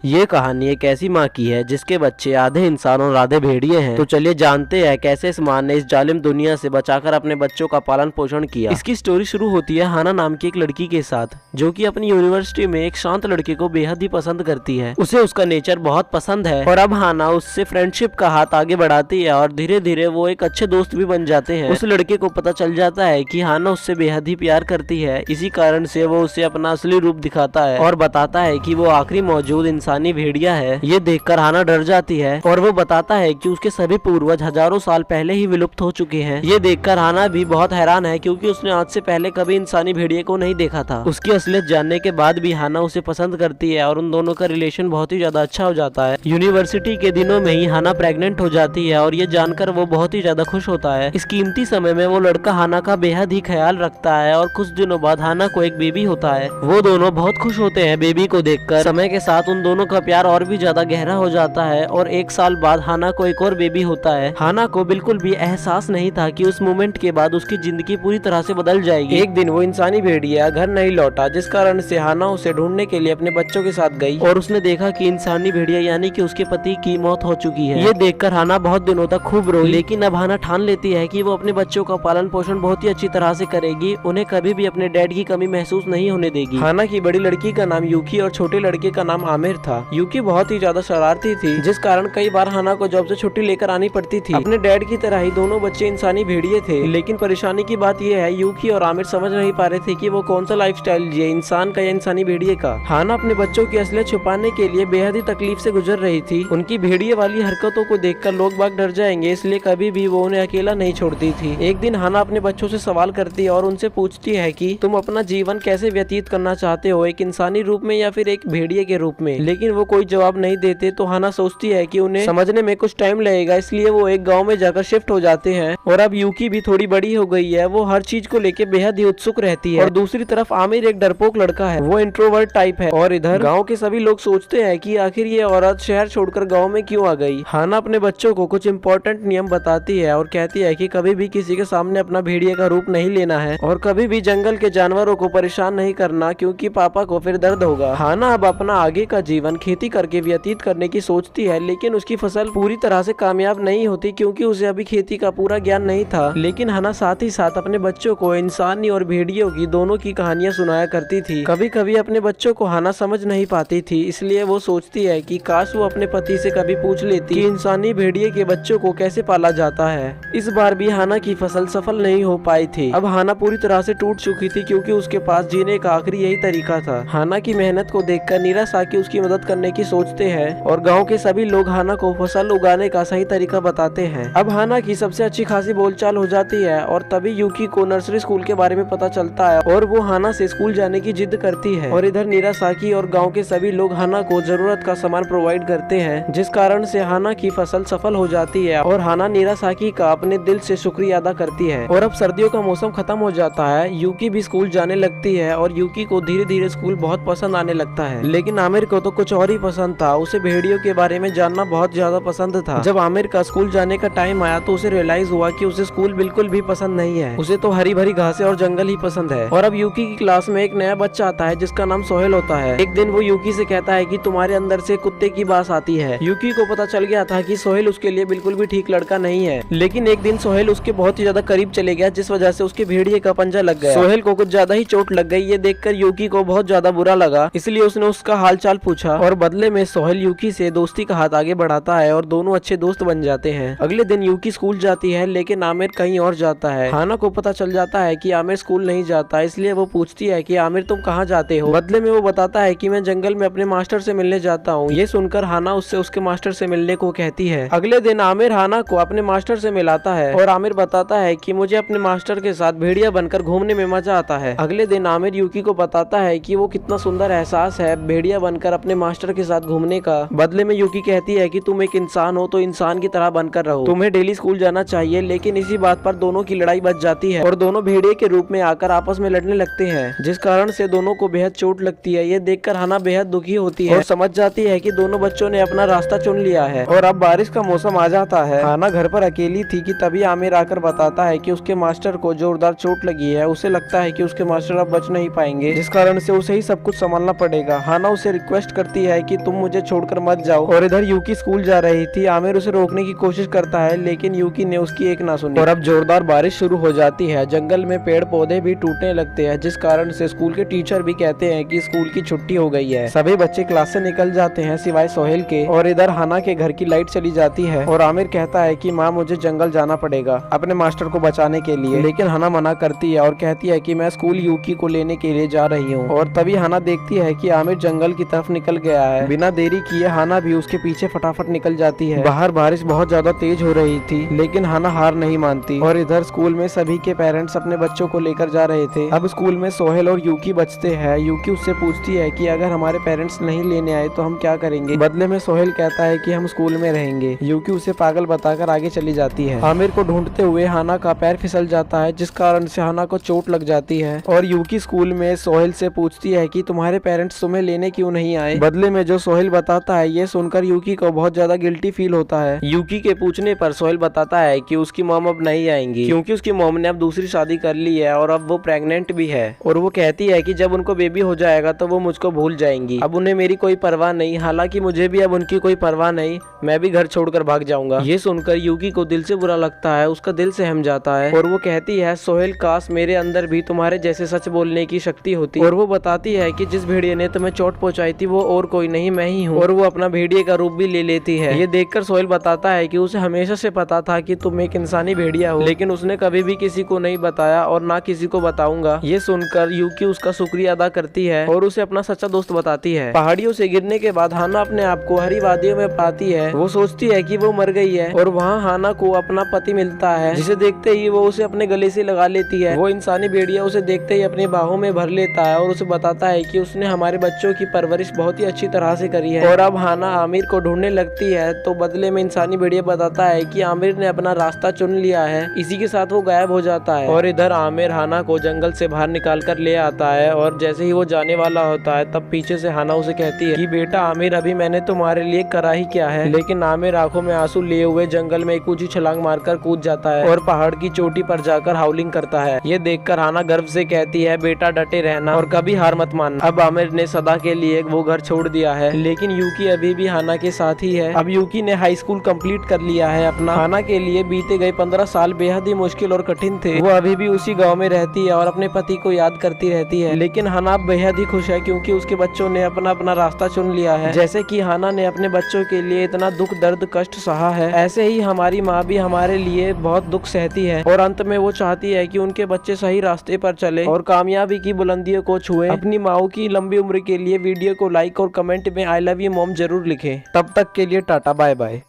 ये कहानी एक ऐसी माँ की है जिसके बच्चे आधे इंसान और आधे भेड़िए हैं। तो चलिए जानते हैं कैसे इस माँ ने इस जालिम दुनिया से बचाकर अपने बच्चों का पालन पोषण किया। इसकी स्टोरी शुरू होती है हाना नाम की एक लड़की के साथ, जो कि अपनी यूनिवर्सिटी में एक शांत लड़के को बेहद ही पसंद करती है। उसे उसका नेचर बहुत पसंद है और अब हाना उससे फ्रेंडशिप का हाथ आगे बढ़ाती है और धीरे धीरे वो एक अच्छे दोस्त भी बन जाते हैं। उस लड़के को पता चल जाता है कि हाना उससे बेहद ही प्यार करती है। इसी कारण से वो उसे अपना असली रूप दिखाता है और बताता है कि वो आखिरी मौजूद इंसानी भेड़िया है। ये देखकर हाना डर जाती है और वो बताता है कि उसके सभी पूर्वज हजारों साल पहले ही विलुप्त हो चुके हैं। ये देखकर हाना भी बहुत हैरान है क्योंकि उसने आज से पहले कभी इंसानी भेड़िए को नहीं देखा था। उसकी असलियत जानने के बाद भी हाना उसे पसंद करती है और उन दोनों का रिलेशन बहुत ही ज्यादा अच्छा हो जाता है। यूनिवर्सिटी के दिनों में ही हाना प्रेग्नेंट हो जाती है और ये जानकर वो बहुत ही ज्यादा खुश होता है। इस कीमती समय में वो लड़का हाना का बेहद ही ख्याल रखता है और कुछ दिनों बाद हाना को एक बेबी होता है। वो दोनों बहुत खुश होते हैं बेबी को देखकर। समय के साथ उन दोनों का प्यार और भी ज्यादा गहरा हो जाता है और एक साल बाद हाना को एक और बेबी होता है। हाना को बिल्कुल भी एहसास नहीं था कि उस मोमेंट के बाद उसकी जिंदगी पूरी तरह से बदल जाएगी। एक दिन वो इंसानी भेड़िया घर नहीं लौटा, जिस कारण से हाना उसे ढूंढने के लिए अपने बच्चों के साथ गई और उसने देखा कि इंसानी भेड़िया यानी कि उसके पति की मौत हो चुकी है। ये देखकर हाना बहुत दिनों तक खूब रोई, लेकिन अब हाना ठान लेती है कि वो अपने बच्चों का पालन पोषण बहुत ही अच्छी तरह से करेगी। उन्हें कभी भी अपने डैड की कमी महसूस नहीं होने देगी। हाना की बड़ी लड़की का नाम यूकी और छोटे लड़के का नाम आमिर था। यूकी बहुत ही ज्यादा शरारती थी, जिस कारण कई बार हाना को जॉब से छुट्टी लेकर आनी पड़ती थी। अपने डैड की तरह ही दोनों बच्चे इंसानी भेड़िए थे, लेकिन परेशानी की बात यह है यूकी और आमिर समझ नहीं पा रहे थे कि वो कौन सा लाइफस्टाइल जिए, इंसान का या इंसानी भेड़िए का। हाना अपने बच्चों की असलियत छुपाने के लिए बेहद ही तकलीफ से गुजर रही थी। उनकी भेड़िए वाली हरकतों को देखकर लोग बाग डर जाएंगे, इसलिए कभी भी वो उन्हें अकेला नहीं छोड़ती थी। एक दिन हाना अपने बच्चों से सवाल करती है और उनसे पूछती है कि तुम अपना जीवन कैसे व्यतीत करना चाहते हो, एक इंसानी रूप में या फिर एक भेड़िए के रूप में। लेकिन वो कोई जवाब नहीं देते तो हाना सोचती है कि उन्हें समझने में कुछ टाइम लगेगा, इसलिए वो एक गांव में जाकर शिफ्ट हो जाते हैं। और अब यूकी भी थोड़ी बड़ी हो गई है, वो हर चीज को लेके बेहद ही उत्सुक रहती है। और दूसरी तरफ आमिर एक डरपोक लड़का है, वो इंट्रोवर्ट टाइप है। और इधर गांव के सभी लोग सोचते हैं कि आखिर ये औरत शहर छोड़कर गांव में क्यों आ गई। हाना अपने बच्चों को कुछ इंपॉर्टेंट नियम बताती है और कहती है कि कभी भी किसी के सामने अपना भेड़िए का रूप नहीं लेना है और कभी भी जंगल के जानवरों को परेशान नहीं करना, क्योंकि पापा को फिर दर्द होगा। हाना अब अपना आगे का जीवन खेती करके व्यतीत करने की सोचती है, लेकिन उसकी फसल पूरी तरह से कामयाब नहीं होती क्योंकि उसे अभी खेती का पूरा ज्ञान नहीं था। लेकिन हाना साथ ही साथ अपने बच्चों को इंसानी और भेड़ियों की दोनों की कहानियां सुनाया करती थी। कभी कभी अपने बच्चों को हाना समझ नहीं पाती थी, इसलिए वो सोचती है कि काश वो अपने पति से कभी पूछ लेती कि इंसानी भेड़िए के बच्चों को कैसे पाला जाता है। इस बार भी हाना की फसल सफल नहीं हो पाई थी। अब हाना पूरी तरह से टूट चुकी थी क्योंकि उसके पास जीने का आखिरी यही तरीका था। हाना की मेहनत को देखकर नीरा साकी उसकी मदद करने की सोचते हैं और गांव के सभी लोग हाना को फसल उगाने का सही तरीका बताते हैं। अब हाना की सबसे अच्छी खासी बोलचाल हो जाती है और तभी यूकी को नर्सरी स्कूल के बारे में पता चलता है और वो हाना से स्कूल जाने की जिद करती है। और इधर नीरा साकी और गांव के सभी लोग हाना को जरूरत का सामान प्रोवाइड करते हैं, जिस कारण से हाना की फसल सफल हो जाती है और हाना नीरा साकी का अपने दिल से शुक्रिया अदा करती है। और अब सर्दियों का मौसम खत्म हो जाता है, यूकी भी स्कूल जाने लगती है और यूकी को धीरे धीरे स्कूल बहुत पसंद आने लगता है। लेकिन आमिर को तो कुछ और ही पसंद था, उसे भेड़ियों के बारे में जानना बहुत ज्यादा पसंद था। जब आमिर का स्कूल जाने का टाइम आया तो उसे रियलाइज हुआ कि उसे स्कूल बिल्कुल भी पसंद नहीं है, उसे तो हरी भरी घासें और जंगल ही पसंद है। और अब यूकी की क्लास में एक नया बच्चा आता है जिसका नाम सोहेल होता है। एक दिन वो यूकी से कहता है कि तुम्हारे अंदर से कुत्ते की बात आती है। यूकी को पता चल गया था कि सोहेल उसके लिए बिल्कुल भी ठीक लड़का नहीं है, लेकिन एक दिन सोहेल उसके बहुत ही ज्यादा करीब चले गया, जिस वजह से उसके भेड़िए का पंजा लग गया। सोहेल को कुछ ज्यादा ही चोट लग गई। ये देखकर यूकी को बहुत ज्यादा बुरा लगा, इसलिए उसने उसका हालचाल पूछा और बदले में सोहेल यूकी से दोस्ती का हाथ आगे बढ़ाता है और दोनों अच्छे दोस्त बन जाते हैं। अगले दिन यूकी स्कूल जाती है, लेकिन आमिर कहीं और जाता है। हाना को पता चल जाता है कि आमिर स्कूल नहीं जाता, इसलिए वो पूछती है कि आमिर तुम कहाँ जाते हो। बदले में वो बताता है कि मैं जंगल में अपने मास्टर से मिलने जाता हूँ। ये सुनकर हाना उससे उसके मास्टर से मिलने को कहती है। अगले दिन आमिर हाना को अपने मास्टर से मिलाता है और आमिर बताता है कि मुझे अपने मास्टर के साथ भेड़िया बनकर घूमने में मजा आता है। अगले दिन आमिर यूकी को बताता है कि वो कितना सुंदर एहसास है भेड़िया बनकर अपने मास्टर के साथ घूमने का। बदले में यूकी कहती है कि तुम एक इंसान हो तो इंसान की तरह बनकर रहो, तुम्हें डेली स्कूल जाना चाहिए। लेकिन इसी बात पर दोनों की लड़ाई बच जाती है और दोनों भेड़िए के रूप में आकर आपस में लड़ने लगते हैं, जिस कारण से दोनों को बेहद चोट लगती है। ये देखकर हाना बेहद दुखी होती है और समझ जाती है कि दोनों बच्चों ने अपना रास्ता चुन लिया है। और अब बारिश का मौसम आ जाता है। हाना घर पर अकेली थी कि तभी आमिर आकर बताता है कि उसके मास्टर को जोरदार चोट लगी है। उसे लगता है कि उसके मास्टर अब बच नहीं पाएंगे, जिस कारण से उसे ही सब कुछ संभालना पड़ेगा। हाना उसे रिक्वेस्ट करती करती है कि तुम मुझे छोड़कर मत जाओ। और इधर यूकी स्कूल जा रही थी। आमिर उसे रोकने की कोशिश करता है लेकिन यूकी ने उसकी एक ना सुनी और अब जोरदार बारिश शुरू हो जाती है। जंगल में पेड़ पौधे भी टूटने लगते हैं, जिस कारण से स्कूल के टीचर भी कहते हैं कि स्कूल की छुट्टी हो गई है। सभी बच्चे क्लास से निकल जाते हैं सिवाय सोहेल के। और इधर हाना के घर की लाइट चली जाती है और आमिर कहता है कि माँ मुझे जंगल जाना पड़ेगा अपने मास्टर को बचाने के लिए, लेकिन हाना मना करती है और कहती है कि मैं स्कूल यूकी को लेने के लिए जा रही हूँ। और तभी हाना देखती है कि आमिर जंगल की तरफ निकल गया है। बिना देरी किए हाना भी उसके पीछे फटाफट निकल जाती है। बाहर बारिश बहुत ज्यादा तेज हो रही थी लेकिन हाना हार नहीं मानती। और इधर स्कूल में सभी के पेरेंट्स अपने बच्चों को लेकर जा रहे थे। अब स्कूल में सोहेल और यूकी बचते हैं। यूकी उससे पूछती है कि अगर हमारे पेरेंट्स नहीं लेने आए तो हम क्या करेंगे। बदले में सोहेल कहता है कि हम स्कूल में रहेंगे। यूकी उसे पागल बताकर आगे चली जाती है। आमिर को ढूंढते हुए हाना का पैर फिसल जाता है, जिस कारण से हाना को चोट लग जाती है। और यूकी स्कूल में सोहेल से पूछती है कि तुम्हारे पेरेंट्स तुम्हें लेने क्यों नहीं आए। बदले में जो सोहेल बताता है ये सुनकर यूकी को बहुत ज्यादा गिल्टी फील होता है। यूकी के पूछने पर सोहेल बताता है कि उसकी मॉम अब नहीं आएंगी क्योंकि उसकी मॉम ने अब दूसरी शादी कर ली है और अब वो प्रेग्नेंट भी है। और वो कहती है कि जब उनको बेबी हो जाएगा तो वो मुझको भूल जाएंगी, अब उन्हें मेरी कोई परवाह नहीं। हालांकि मुझे भी अब उनकी कोई परवाह नहीं, मैं भी घर छोड़कर भाग जाऊंगा। ये सुनकर यूकी को दिल से बुरा लगता है, उसका दिल सहम जाता है। और वो कहती है सोहेल काश मेरे अंदर भी तुम्हारे जैसे सच बोलने की शक्ति होती। और वो बताती है कि जिस भेड़िए ने तुम्हें चोट पहुंचाई थी वो और कोई नहीं मैं ही हूँ। और वो अपना भेड़िए का रूप भी ले लेती है। ये देखकर सोहेल बताता है कि उसे हमेशा से पता था कि तुम एक इंसानी भेड़िया हो, लेकिन उसने कभी भी किसी को नहीं बताया और ना किसी को बताऊंगा। ये सुनकर यूकी उसका शुक्रिया अदा करती है और उसे अपना सच्चा दोस्त बताती है। पहाड़ियों से गिरने के बाद हाना अपने आप को हरी वादियों में पाती है। वो सोचती है कि वो मर गई है और वहाँ हाना को अपना पति मिलता है, जिसे देखते ही वो उसे अपने गले से लगा लेती है। वो इंसानी भेड़िया उसे देखते ही अपनी बाहों में भर लेता है और उसे बताता है कि उसने हमारे बच्चों की परवरिश बहुत ही अच्छी तरह से करी है। और अब हाना आमिर को ढूंढने लगती है तो बदले में इंसानी भेड़िया बताता है कि आमिर ने अपना रास्ता चुन लिया है। इसी के साथ वो गायब हो जाता है। और इधर आमिर हाना को जंगल से बाहर निकाल कर ले आता है और जैसे ही वो जाने वाला होता है तब पीछे से हाना उसे कहती है कि बेटा आमिर अभी मैंने तुम्हारे लिए करा ही क्या है। लेकिन आमिर आंखों में आंसू लिए हुए जंगल में एक ऊंची छलांग मारकर कूद जाता है और पहाड़ की चोटी पर जाकर हाउलिंग करता है। ये देखकर हाना गर्व से कहती है बेटा डटे रहना और कभी हार मत मानना। अब आमिर ने सदा के लिए वो घर छोड़ दिया है, लेकिन यूकी अभी भी हाना के साथ ही है। अब यूकी ने हाई स्कूल कंप्लीट कर लिया है अपना। हाना के लिए बीते गए 15 साल बेहद ही मुश्किल और कठिन थे। वो अभी भी उसी गांव में रहती है और अपने पति को याद करती रहती है, लेकिन हाना बेहद ही खुश है क्योंकि उसके बच्चों ने अपना अपना रास्ता चुन लिया है। जैसे कि हाना ने अपने बच्चों के लिए इतना दुख दर्द कष्ट सहा है, ऐसे ही हमारी माँ भी हमारे लिए बहुत दुख सहती है और अंत में वो चाहती है कि उनके बच्चे सही रास्ते पर चले और कामयाबी की बुलंदियों को छुए। अपनी माँ की लंबी उम्र के लिए वीडियो को लाइक और कमेंट में आई लव यू मॉम जरूर लिखें। तब तक के लिए टाटा बाय बाय।